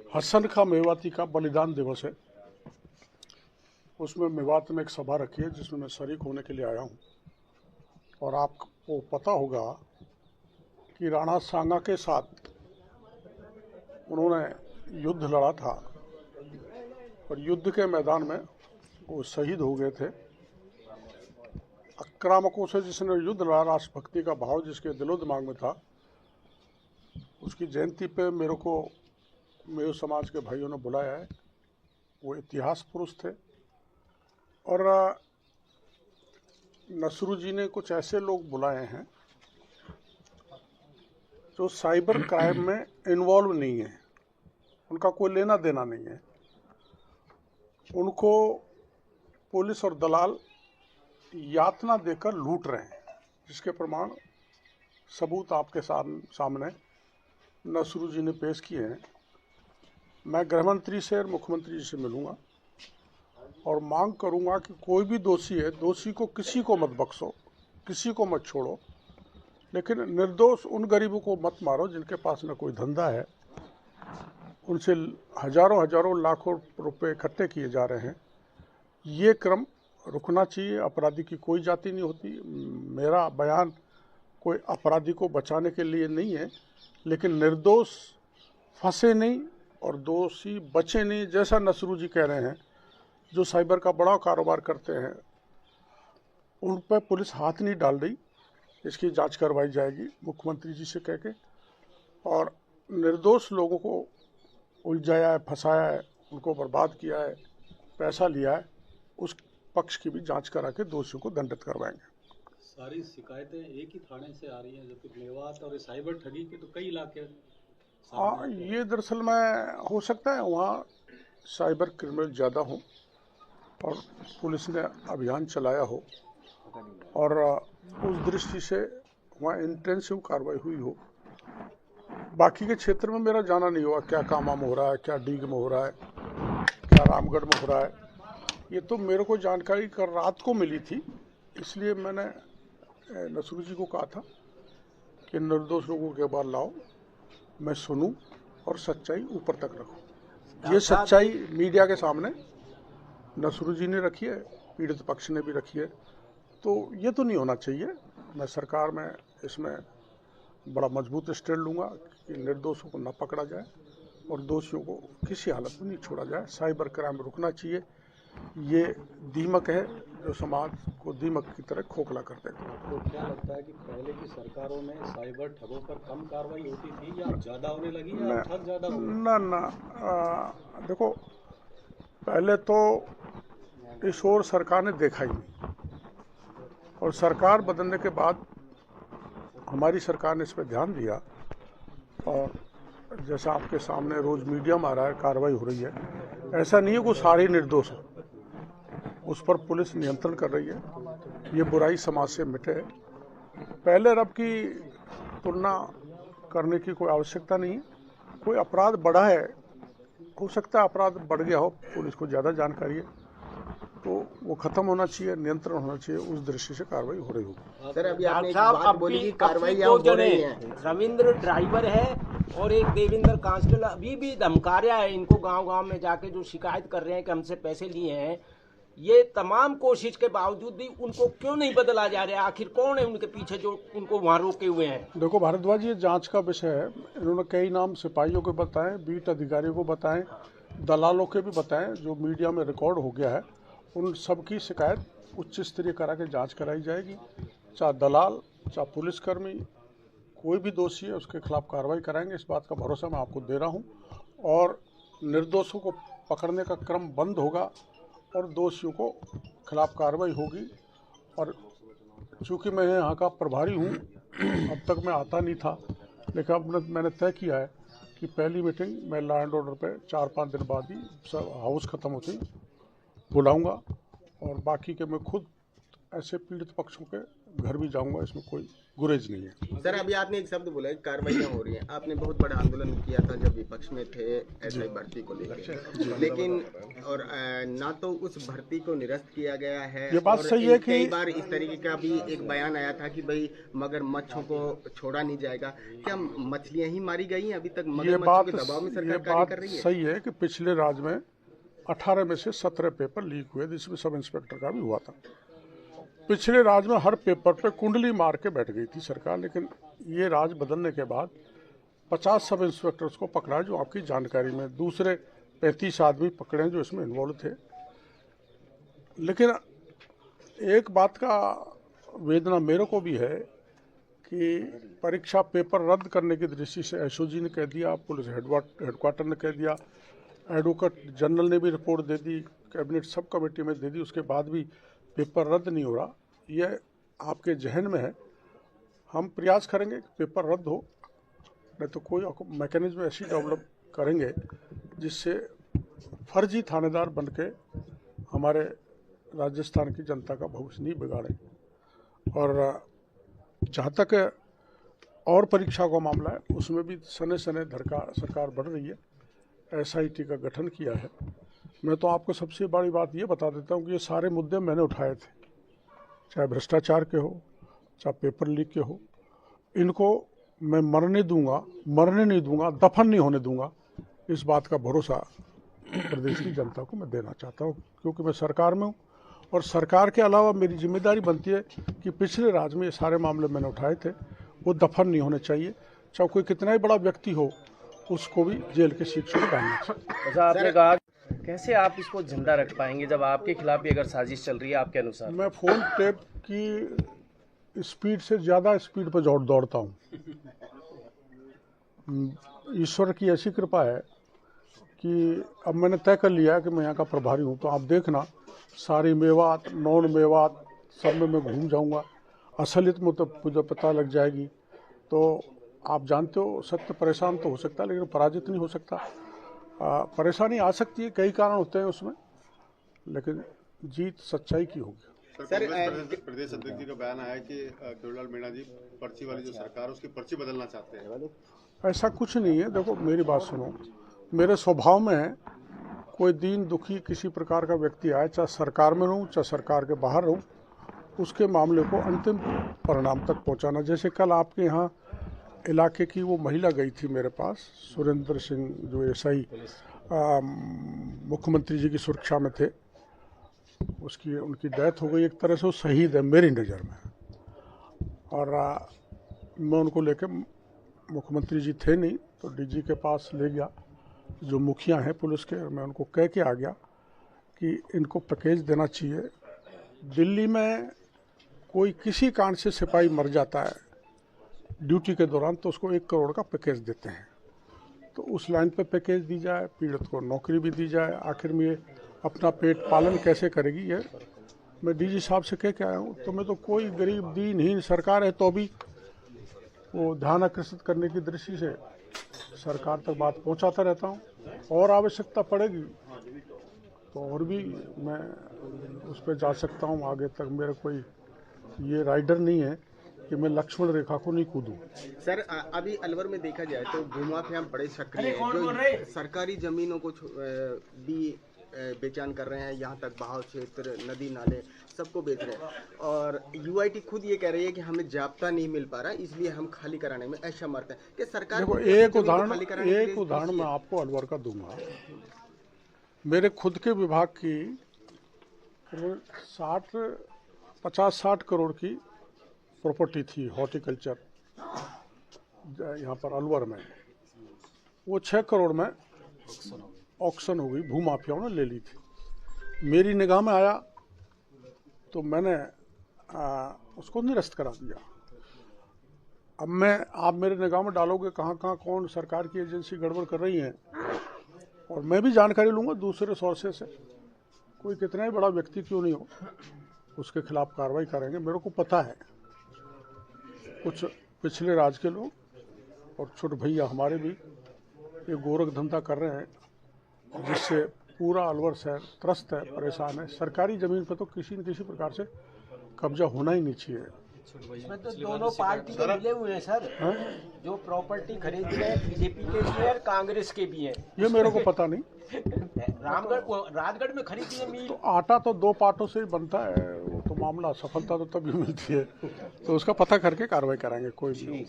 हसन खां मेवाती का बलिदान दिवस है। उसमें मेवात में एक सभा रखी है जिसमें मैं शरीक होने के लिए आया हूँ। और आपको पता होगा कि राणा सांगा के साथ उन्होंने युद्ध लड़ा था और युद्ध के मैदान में वो शहीद हो गए थे। आक्रामकों से जिसने युद्ध लड़ा, राष्ट्रभक्ति का भाव जिसके दिलो दिमाग में था, उसकी जयंती पे मेरे समाज के भाइयों ने बुलाया है। वो इतिहास पुरुष थे। और नसरू जी ने कुछ ऐसे लोग बुलाए हैं जो साइबर क्राइम में इन्वॉल्व नहीं है, उनका कोई लेना देना नहीं है। उनको पुलिस और दलाल यातना देकर लूट रहे हैं, जिसके प्रमाण सबूत आपके सामने नसरू जी ने पेश किए हैं। मैं गृहमंत्री से और मुख्यमंत्री जी से मिलूंगा और मांग करूंगा कि कोई भी दोषी है, दोषी को किसी को मत बख्शो, किसी को मत छोड़ो, लेकिन निर्दोष उन गरीबों को मत मारो जिनके पास न कोई धंधा है, उनसे हजारों लाखों रुपए इकट्ठे किए जा रहे हैं। ये क्रम रुकना चाहिए। अपराधी की कोई जाति नहीं होती। मेरा बयान कोई अपराधी को बचाने के लिए नहीं है, लेकिन निर्दोष फंसे नहीं और दोषी बचे नहीं। जैसा नसरू जी कह रहे हैं, जो साइबर का बड़ा कारोबार करते हैं, उन पर पुलिस हाथ नहीं डाल रही। इसकी जांच करवाई जाएगी मुख्यमंत्री जी से कह के। और निर्दोष लोगों को उलझाया है, फंसाया है, उनको बर्बाद किया है, पैसा लिया है, उस पक्ष की भी जांच करा के दोषियों को दंडित करवाएंगे। सारी शिकायतें एक ही थाने से आ रही हैं, जबकि मेवात और साइबर ठगी के तो कई इलाके। हाँ, ये दरअसल में हो सकता है वहाँ साइबर क्रिमिनल ज़्यादा हो और पुलिस ने अभियान चलाया हो और उस दृष्टि से वहाँ इंटेंसिव कार्रवाई हुई हो। बाकी के क्षेत्र में मेरा जाना नहीं हुआ, क्या कामा में हो रहा है, क्या डीग में हो रहा है, क्या रामगढ़ में हो रहा है। ये तो मेरे को जानकारी कल रात को मिली थी, इसलिए मैंने नसरू जी को कहा था कि निर्दोष लोगों के बार लाओ, मैं सुनूं और सच्चाई ऊपर तक रखूं। ये सच्चाई मीडिया के सामने नसरू जी ने रखी है, पीड़ित पक्ष ने भी रखी है, तो ये तो नहीं होना चाहिए। मैं सरकार में इसमें बड़ा मजबूत स्टैंड लूँगा कि निर्दोषों को न पकड़ा जाए और दोषियों को किसी हालत में नहीं छोड़ा जाए। साइबर क्राइम रुकना चाहिए। ये दीमक है जो समाज को दीमक की तरह खोखला कर देगा। तो क्या लगता है कि पहले की सरकारों में साइबर ठगों पर कम कार्रवाई होती थी या ज़्यादा होने लगी या ठग ज़्यादा हो गए? ना, देखो, पहले तो इस ओर सरकार ने देखा ही नहीं, और सरकार बदलने के बाद हमारी सरकार ने इस पर ध्यान दिया। और जैसा आपके सामने रोज मीडिया में आ रहा है, कार्रवाई हो रही है। ऐसा नहीं है कि सारे निर्दोष हैं, उस पर पुलिस नियंत्रण कर रही है। ये बुराई समाज से मिटे। पहले और अब की तुलना करने की कोई आवश्यकता नहीं है। कोई अपराध बढ़ा है, हो सकता है अपराध बढ़ गया हो, पुलिस को ज़्यादा जानकारी है, तो वो खत्म होना चाहिए, नियंत्रण होना चाहिए। उस दृष्टि से कार्रवाई हो रही होगी। सर, अभी आपने एक बात बोली कि कार्रवाई हो रही है। रविंद्र ड्राइवर है और एक देवेंद्र कांस्टेबल अभी भी धमका रहा है इनको, गांव-गांव में जाके जो शिकायत कर रहे हैं कि हमसे पैसे लिए हैं। ये तमाम कोशिश के बावजूद भी उनको क्यों नहीं बदला जा रहा है? आखिर कौन है उनके पीछे जो उनको वहां रोके हुए हैं? देखो भारद्वाज, ये जांच का विषय है। इन्होंने कई नाम सिपाहियों को बताए, बीट अधिकारियों को बताए, दलालों के भी बताए, जो मीडिया में रिकॉर्ड हो गया है। उन सब की शिकायत उच्च स्तरीय करा के जांच कराई जाएगी। चाहे दलाल, चाहे पुलिसकर्मी, कोई भी दोषी है उसके खिलाफ कार्रवाई कराएंगे। इस बात का भरोसा मैं आपको दे रहा हूं। और निर्दोषों को पकड़ने का क्रम बंद होगा और दोषियों को खिलाफ कार्रवाई होगी। और चूँकि मैं यहाँ का प्रभारी हूँ, अब तक मैं आता नहीं था, लेकिन अब मैंने तय किया है कि पहली मीटिंग मैं लॉ एंड ऑर्डर पे 4-5 दिन बाद ही सब हाउस ख़त्म होते ही बुलाऊंगा। और बाकी के मैं खुद ऐसे पीड़ित पक्षों के घर भी जाऊंगा, इसमें कोई गुरेज नहीं है। सर, अभी आपने एक शब्द बोला है कार्रवाइयाँ हो रही हैं। आपने बहुत बड़ा आंदोलन किया था जब विपक्ष में थे एसआई भर्ती को लेकर, लेकिन और ना तो उस भर्ती को निरस्त किया गया है। ये बात सही है कि कई बार इस तरीके का भी एक बयान आया था कि भाई मगरमच्छों को छोड़ा नहीं जाएगा। क्या मछलियां ही मारी गई हैं अभी तक? मगरमच्छों के दबाव में सरकार कार्य कर रही है। सही है कि पिछले राज्य में 18 में से 17 पेपर लीक हुए, जिसमें सब इंस्पेक्टर का भी हुआ था। पिछले राज में हर पेपर पे कुंडली मार के बैठ गई थी सरकार, लेकिन ये राज बदलने के बाद 50 सब इंस्पेक्टर्स को पकड़ा, जो आपकी जानकारी में दूसरे 35 आदमी पकड़े जो इसमें इन्वॉल्व थे। लेकिन एक बात का वेदना मेरे को भी है कि परीक्षा पेपर रद्द करने की दृष्टि से एसओजी ने कह दिया, पुलिस हेडक्वार्टर ने कह दिया, एडवोकेट जनरल ने भी रिपोर्ट दे दी, कैबिनेट सब कमेटी में दे दी, उसके बाद भी पेपर रद्द नहीं हो रहा। यह आपके जहन में है। हम प्रयास करेंगे कि पेपर रद्द हो, नहीं तो कोई मैकेनिज्म ऐसी डेवलप करेंगे जिससे फर्जी थानेदार बन के हमारे राजस्थान की जनता का भविष्य नहीं बिगाड़े। और जहाँ तक और परीक्षा का मामला है, उसमें भी सने सने सरकार बढ़ रही है। एसआईटी का गठन किया है। मैं तो आपको सबसे बड़ी बात ये बता देता हूँ कि ये सारे मुद्दे मैंने उठाए थे, चाहे भ्रष्टाचार के हो, चाहे पेपर लीक के हो। इनको मैं मरने नहीं दूंगा, दफन नहीं होने दूंगा। इस बात का भरोसा प्रदेश की जनता को मैं देना चाहता हूँ, क्योंकि मैं सरकार में हूँ और सरकार के अलावा मेरी जिम्मेदारी बनती है कि पिछले राज्य में ये सारे मामले मैंने उठाए थे, वो दफन नहीं होने चाहिए। चाहे कोई कितना ही बड़ा व्यक्ति हो, उसको भी जेल के शिक्षा में डालना चाहिए। अच्छा, आपने कहा कैसे आप इसको जिंदा रख पाएंगे जब आपके खिलाफ भी अगर साजिश चल रही है आपके अनुसार? मैं फोन टेप की स्पीड से ज़्यादा स्पीड पर दौड़ता हूँ। ईश्वर की ऐसी कृपा है कि अब मैंने तय कर लिया है कि मैं यहाँ का प्रभारी हूँ, तो आप देखना सारी मेवात, नॉन मेवात सब में मैं घूम जाऊँगा। असलियत मुझे पता लग जाएगी। तो आप जानते हो, सत्य परेशान तो हो सकता है, लेकिन पराजित नहीं हो सकता। परेशानी आ सकती है, कई कारण होते हैं उसमें, लेकिन जीत सच्चाई की होगी। सर, प्रदेश अध्यक्ष जी का बयान आया कि केवललाल मीणा जी पर्ची वाली जो सरकार है उसकी पर्ची बदलना चाहते हैं। ऐसा कुछ नहीं है। देखो, मेरी बात सुनो, मेरे स्वभाव में है कोई दीन दुखी किसी प्रकार का व्यक्ति आए, चाहे सरकार में रहूँ चाहे सरकार के बाहर रहूँ, उसके मामले को अंतिम परिणाम तक पहुँचाना। जैसे कल आपके यहाँ इलाके की वो महिला गई थी मेरे पास, सुरेंद्र सिंह, जो एसआई मुख्यमंत्री जी की सुरक्षा में थे, उनकी डेथ हो गई। एक तरह से वो शहीद है मेरी नज़र में। और मैं उनको लेके, मुख्यमंत्री जी थे नहीं तो डीजी के पास ले गया, जो मुखिया हैं पुलिस के, मैं उनको कह के आ गया कि इनको पैकेज देना चाहिए। दिल्ली में कोई किसी कारण से सिपाही मर जाता है ड्यूटी के दौरान, तो उसको 1 करोड़ का पैकेज देते हैं। तो उस लाइन पे पैकेज दी जाए, पीड़ित को नौकरी भी दी जाए। आखिर में ये अपना पेट पालन कैसे करेगी, ये मैं डीजी साहब से कह के आया हूँ। तो मैं तो कोई गरीब दीनहीन सरकार है तो भी वो ध्यान आकर्षित करने की दृष्टि से सरकार तक बात पहुँचाता रहता हूँ। और आवश्यकता पड़ेगी तो और भी मैं उस पर जा सकता हूँ आगे तक। मेरा कोई ये राइडर नहीं है कि मैं लक्ष्मण रेखा को नहीं कूदूं। सर, अभी अलवर में देखा जाए तो भूमाफिया बड़े सक्रिय हैं, जो सरकारी जमीनों को भी बेचान कर रहे हैं। यहाँ तक बहाव क्षेत्र, नदी नाले सबको बेच रहे हैं। और यूआईटी खुद ये कह रही है कि हमें जाब्ता नहीं मिल पा रहा, इसलिए हम खाली कराने में असमर्थ हैं। कि सरकार देखो, एक उदाहरण मैं आपको अलवर का दूंगा। मेरे खुद के विभाग की 50-60 करोड़ की प्रॉपर्टी थी हॉर्टिकल्चर यहाँ पर अलवर में। वो 6 करोड़ में ऑक्शन हो गई, भूमाफियाओं ने ले ली थी। मेरी निगाह में आया तो मैंने उसको निरस्त करा दिया। अब आप मेरे निगाह में डालोगे कहाँ कौन सरकार की एजेंसी गड़बड़ कर रही है, और मैं भी जानकारी लूँगा दूसरे सोर्सेज से। कोई कितना ही बड़ा व्यक्ति क्यों नहीं हो, उसके खिलाफ कार्रवाई करेंगे। मेरे को पता है कुछ पिछले राज के लोग और छोटे भैया हमारे भी ये गोरख धंधा कर रहे हैं, जिससे पूरा अलवर शहर त्रस्त है, परेशान है। सरकारी ज़मीन पर तो किसी न किसी प्रकार से कब्जा होना ही नहीं चाहिए। इसमें तो दोनों पार्टी के मिले हुए हैं सर। जो प्रॉपर्टी खरीद रहे हैं बीजेपी के भी है और कांग्रेस के भी है। ये मेरे को पता नहीं। राजगढ़ में खरीदी है मील। तो आटा तो दो पार्टों से ही बनता है, वो तो मामला सफलता तो तभी मिलती है, तो उसका पता करके कार्रवाई कराएंगे कोई भी।